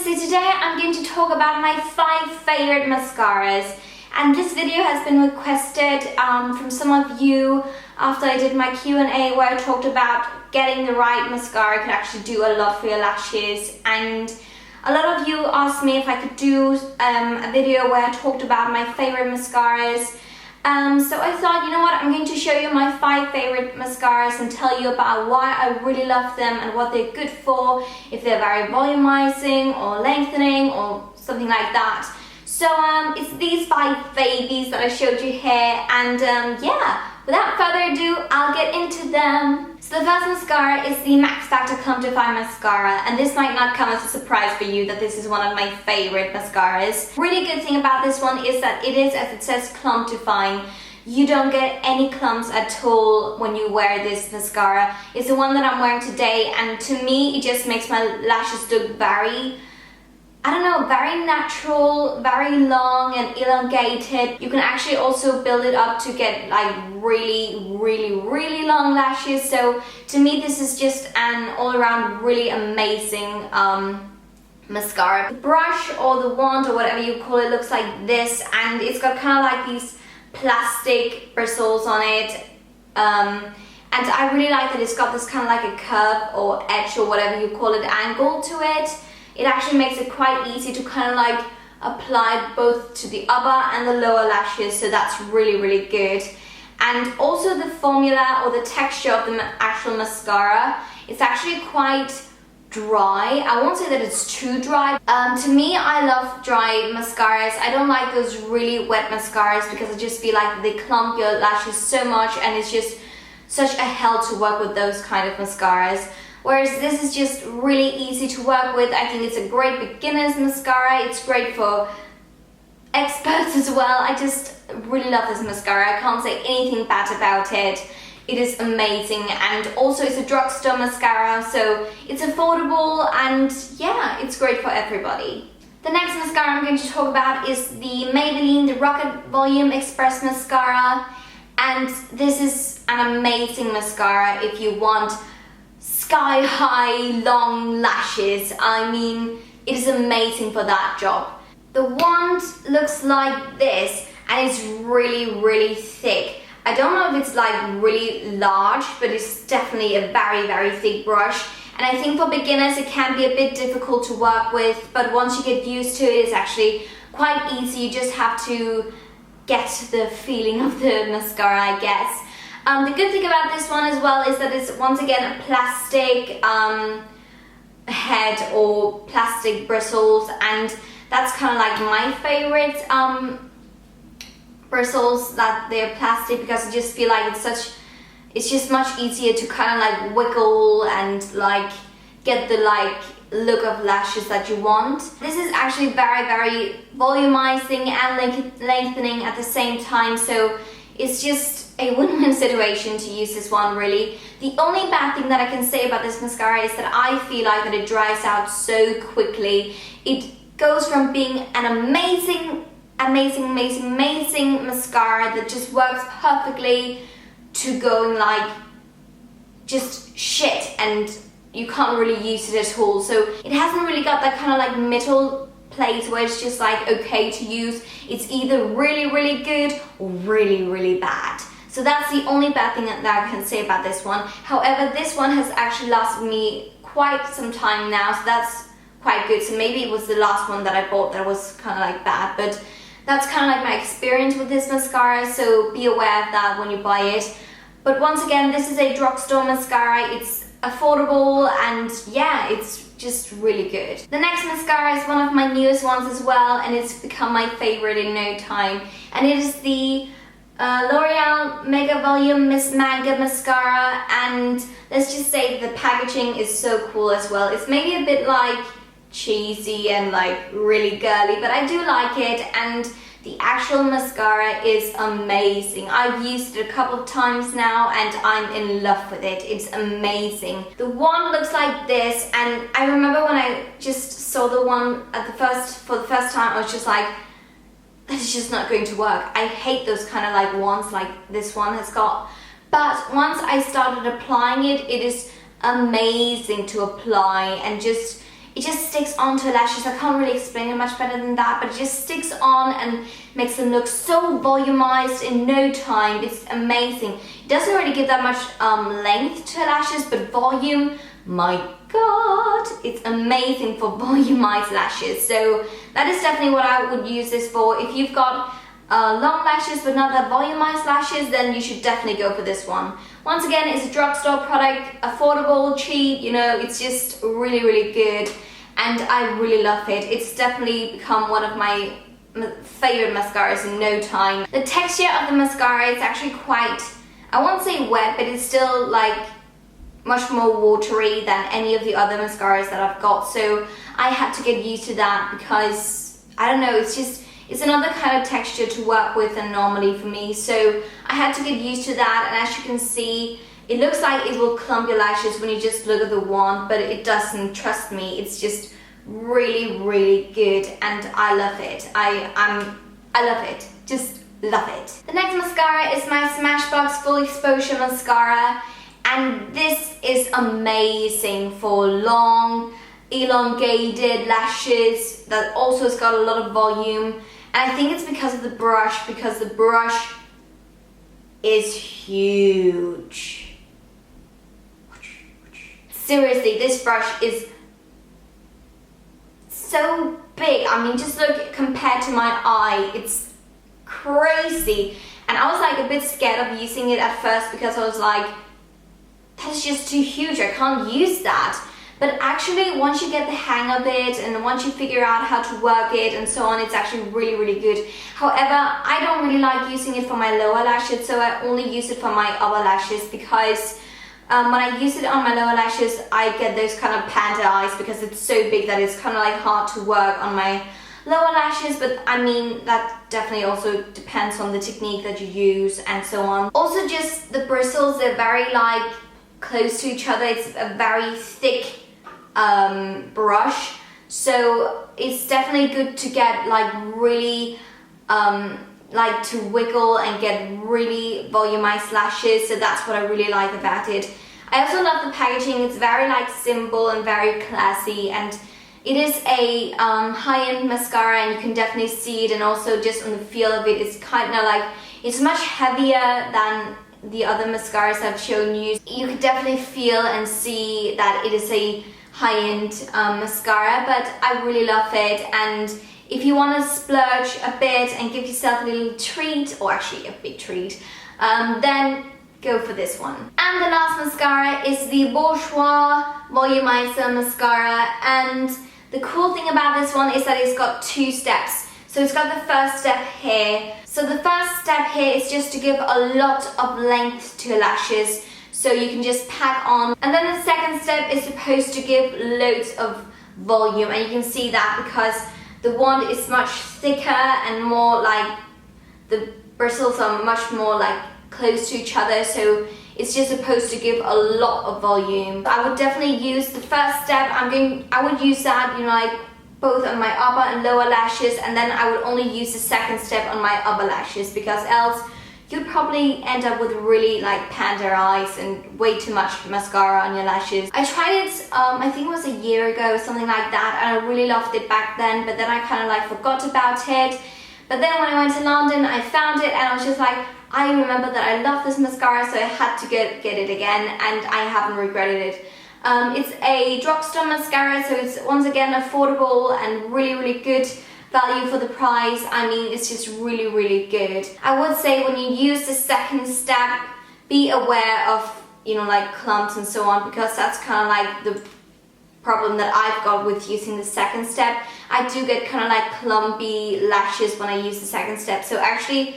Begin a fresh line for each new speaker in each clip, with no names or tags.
so today I'm going to talk about my 5 favorite mascaras, and this video has been requested from some of you after I did my Q&A where I talked about getting the right mascara could actually do a lot for your lashes, and a lot of you asked me if I could do a video where I talked about my favorite mascaras. So I thought, you know what, I'm going to show you my 5 favorite mascaras and tell you about why I really love them and what they're good for, if they're very volumizing or lengthening or something like that. So it's these 5 babies that I showed you here, and yeah, without further ado, I'll get into them. So the first mascara is the Max Factor Clump Defy Mascara, and this might not come as a surprise for you that this is one of my favorite mascaras. Really good thing about this one is that it is, as it says, clump defying. You don't get any clumps at all when you wear this mascara. It's the one that I'm wearing today, and to me it just makes my lashes look very, I don't know, very natural, very long and elongated. You can actually also build it up to get like really long lashes. So to me this is just an all-around really amazing mascara. The brush or the wand or whatever you call it looks like this, and it's got kind of like these plastic bristles on it. And I really like that it's got this kind of like a curve or edge or whatever you call it, angle to it. It actually makes it quite easy to kind of like apply both to the upper and the lower lashes, so that's really good. And also the formula or the texture of the actual mascara, it's actually quite dry. I won't say that it's too dry. To me, I love dry mascaras. I don't like those really wet mascaras because I just feel like they clump your lashes so much, and it's just such a hell to work with those kind of mascaras. Whereas this is just really easy to work with. I think it's a great beginner's mascara. It's great for experts as well. I just really love this mascara. I can't say anything bad about it. It is amazing, and also it's a drugstore mascara, so it's affordable, and yeah, it's great for everybody. The next mascara I'm going to talk about is the Maybelline, the Rocket Volume Express Mascara, and this is an amazing mascara if you want sky-high long lashes. I mean, it is amazing for that job. The wand looks like this, and it's really thick. I don't know if it's like really large, but it's definitely a very thick brush. And I think for beginners it can be a bit difficult to work with, but once you get used to it, it's actually quite easy. You just have to get the feeling of the mascara, I guess. The good thing about this one as well is that it's once again a plastic head or plastic bristles, and that's kind of like my favorite bristles, that they're plastic, because I just feel like it's just much easier to kind of like wiggle and like get the like look of lashes that you want. This is actually very volumizing and lengthening at the same time, so it's just a win-win situation to use this one, really. The only bad thing that I can say about this mascara is that I feel like that it dries out so quickly. It goes from being an amazing mascara that just works perfectly to going like just shit, and you can't really use it at all. So it hasn't really got that kind of like middle place where it's just like okay to use. It's either really good or really bad. So that's the only bad thing that I can say about this one. However, this one has actually lasted me quite some time now, so that's quite good. So maybe it was the last one that I bought that was kind of like bad, but that's kind of like my experience with this mascara, so be aware of that when you buy it. But once again, this is a drugstore mascara. It's affordable, and yeah, it's just really good. The next mascara is one of my newest ones as well, and it's become my favorite in no time, and it is the L'Oreal Mega Volume Miss Manga Mascara, and let's just say the packaging is so cool as well. It's maybe a bit like cheesy and like really girly, but I do like it, and the actual mascara is amazing. I've used it a couple of times now and I'm in love with it. It's amazing. The wand looks like this, and I remember when I just saw the one for the first time, I was just like, this is just not going to work. I hate those kind of like wands like this one has got. But once I started applying it, it is amazing to apply, and just it just sticks onto lashes. I can't really explain it much better than that, but it just sticks on and makes them look so volumized in no time. It's amazing. It doesn't really give that much length to lashes, but volume, my god, it's amazing for volumized lashes. So that is definitely what I would use this for. If you've got long lashes but not that volumized lashes, then you should definitely go for this one. Once again, it's a drugstore product, affordable, cheap, you know, it's just really, really good. And I really love it. It's definitely become one of my favorite mascaras in no time. The texture of the mascara is actually quite, I won't say wet, but it's still like much more watery than any of the other mascaras that I've got. So I had to get used to that because, I don't know, it's another kind of texture to work with than normally for me. So I had to get used to that, and as you can see, it looks like it will clump your lashes when you just look at the wand, but it doesn't, trust me. It's just really, really good, and I love it. I love it, just love it. The next mascara is my Smashbox Full Exposure Mascara, and this is amazing for long, elongated lashes that also has got a lot of volume. And I think it's because of the brush, because the brush is huge. Seriously, this brush is so big. I mean, just look, compared to my eye, it's crazy. And I was like a bit scared of using it at first because I was like, that's just too huge, I can't use that. But actually, once you get the hang of it and once you figure out how to work it and so on, it's actually really, really good. However, I don't really like using it for my lower lashes, so I only use it for my upper lashes because when I use it on my lower lashes, I get those kind of panda eyes because it's so big that it's kind of like hard to work on my lower lashes. But I mean, that definitely also depends on the technique that you use and so on. Also, just the bristles, they're very like close to each other. It's a very thick brush, so it's definitely good to get like really like to wiggle and get really volumized lashes. So that's what I really like about it. I also love the packaging. It's very like simple and very classy, and it is a high-end mascara, and you can definitely see it. And also just on the feel of it, it's kind of like, it's much heavier than the other mascaras I've shown you. You can definitely feel and see that it is a high-end mascara, but I really love it. And if you want to splurge a bit and give yourself a little treat, or actually a big treat, then go for this one. And the last mascara is the Bourjois Volumizer Mascara, and the cool thing about this one is that it's got two steps. So it's got the first step here. So the first step here is just to give a lot of length to your lashes, so you can just pack on. And then the second step is supposed to give loads of volume, and you can see that because the wand is much thicker and more like, the bristles are much more like close to each other, so it's just supposed to give a lot of volume. I would definitely use the first step. I would use that, you know, like both on my upper and lower lashes, and then I would only use the second step on my upper lashes, because else you'd probably end up with really like panda eyes and way too much mascara on your lashes. I tried it, I think it was a year ago, something like that, and I really loved it back then, but then I kind of like forgot about it. But then when I went to London, I found it, and I was just like, I remember that I love this mascara, so I had to get it again, and I haven't regretted it. It's a drugstore mascara, so it's once again affordable and really, really good value for the price. I mean, it's just really, really good. I would say when you use the second step, be aware of, you know, like clumps and so on, because that's kind of like the problem that I've got with using the second step. I do get kind of like clumpy lashes when I use the second step. So actually,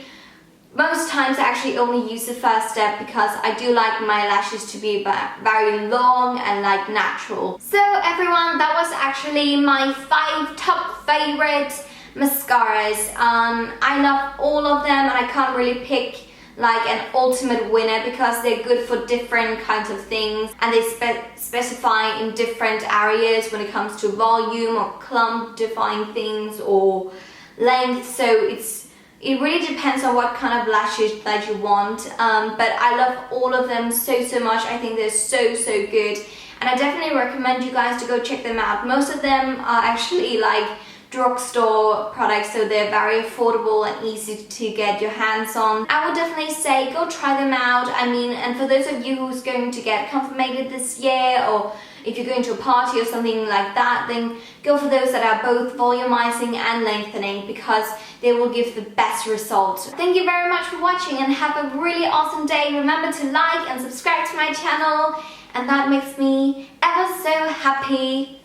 most times I actually only use the first step because I do like my lashes to be very long and like natural. So everyone, that was actually my 5 top favorite mascaras. I love all of them, and I can't really pick like an ultimate winner because they're good for different kinds of things, and they specify in different areas when it comes to volume or clump define things or length. So it really depends on what kind of lashes that you want, but I love all of them so much. I think they're so good, and I definitely recommend you guys to go check them out. Most of them are actually like drugstore products, so they're very affordable and easy to get your hands on. I would definitely say go try them out. I mean, and for those of you who's going to get confirmed this year, or if you're going to a party or something like that, then go for those that are both volumizing and lengthening, because they will give the best results. Thank you very much for watching and have a really awesome day. Remember to like and subscribe to my channel, and that makes me ever so happy.